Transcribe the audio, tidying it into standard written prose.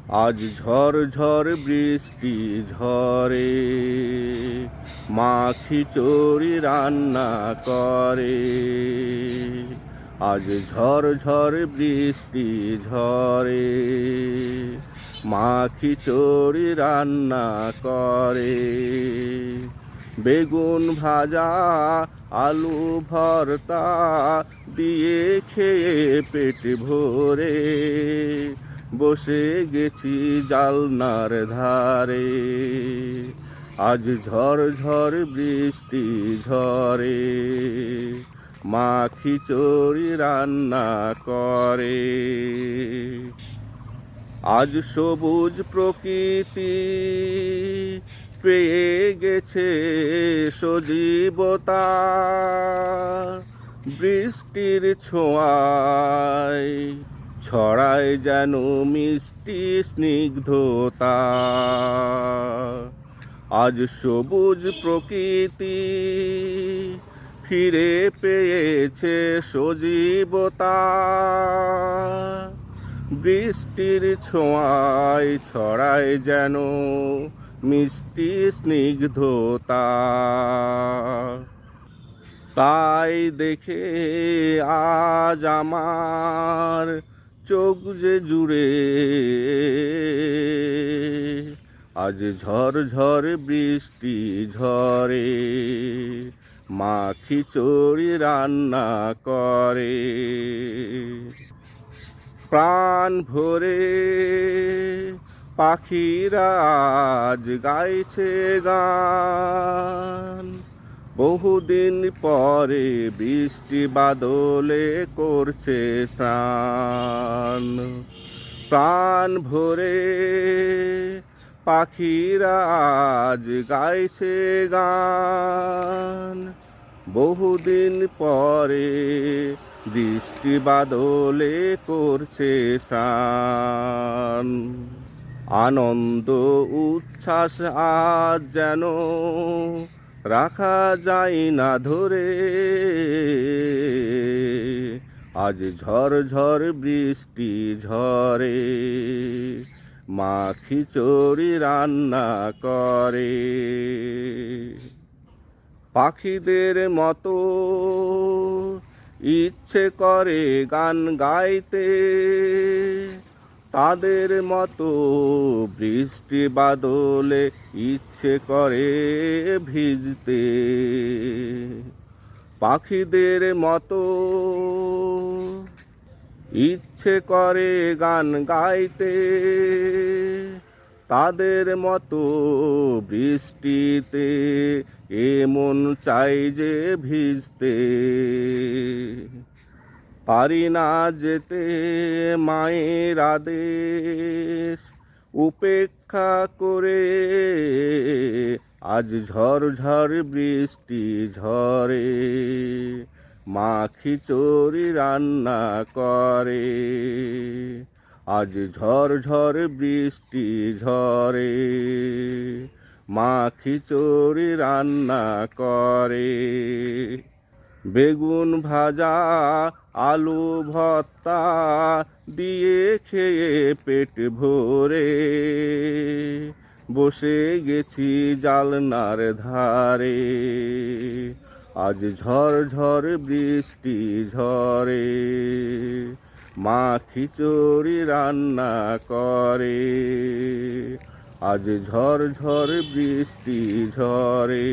আজ ঝড় ঝড় বৃষ্টি ঝরে, মা খিচুড়ি রান্না করে। আজ ঝড় ঝড় বৃষ্টি ঝরে, মা খিচুড়ি রান্না করে। বেগুন ভাজা, আলু ভর্তা দিয়ে খেয়ে পেট ভরে বসে গেছি জালনার ধারে। আজ ঝড় ঝড় বৃষ্টি ঝরে, মা খিচুড়ি রান্না করে। আজ সবুজ প্রকৃতি পেয়ে গেছে সজীবতা, বৃষ্টির ছোঁয়ায় ছড়ায় যেন মিষ্টি স্নিগ্ধতা। আজ সবুজ প্রকৃতি ফিরে পেয়েছে সজীবতা, বৃষ্টির ছোঁয়ায় ছড়ায় যেন মিষ্টি স্নিগ্ধতা। তাই দেখে আজ আমার চোখ যে জুড়ে, আজ ঝড় ঝড় বৃষ্টি ঝরে, মা খিচুড়ি রান্না করে। প্রাণ ভরে পাখিরা আজ গাইছে গান, বহুদিন পরে বৃষ্টি বাদলে করছে স্নান। প্রাণ ভরে পাখিরা আজ গাইছে গান, বহুদিন পরে বৃষ্টি বাদলে করছে স্নান। আনন্দ উচ্ছ্বাস আজ যেন রাখা যায় না ধরে, আজ ঝড় ঝড় বৃষ্টি ঝরে, মা খিচুড়ি রান্না করে। পাখিদের মতো ইচ্ছে করে গান গাইতে, তাদের মতো বৃষ্টি বাদলে ইচ্ছে করে ভিজতে। পাখিদের মতো ইচ্ছে করে গান গাইতে, তাদের মতো বৃষ্টিতে এমন চাই যে ভিজতে। পারি না যেতে মায়ের আদেশ উপেক্ষা করে, আজ ঝড় ঝড় বৃষ্টি ঝরে, মা খিচুড়ি রান্না করে। আজ ঝড় ঝড় বৃষ্টি ঝরে, মা খিচুড়ি রান্না করে। বেগুন ভাজা, আলু ভর্তা দিয়ে খেয়ে পেট ভরে বসে গেছি জালনার ধারে। আজ ঝড় ঝড় বৃষ্টি ঝরে, মা খিচুড়ি রান্না করে। আজ ঝড় ঝড় বৃষ্টি ঝরে।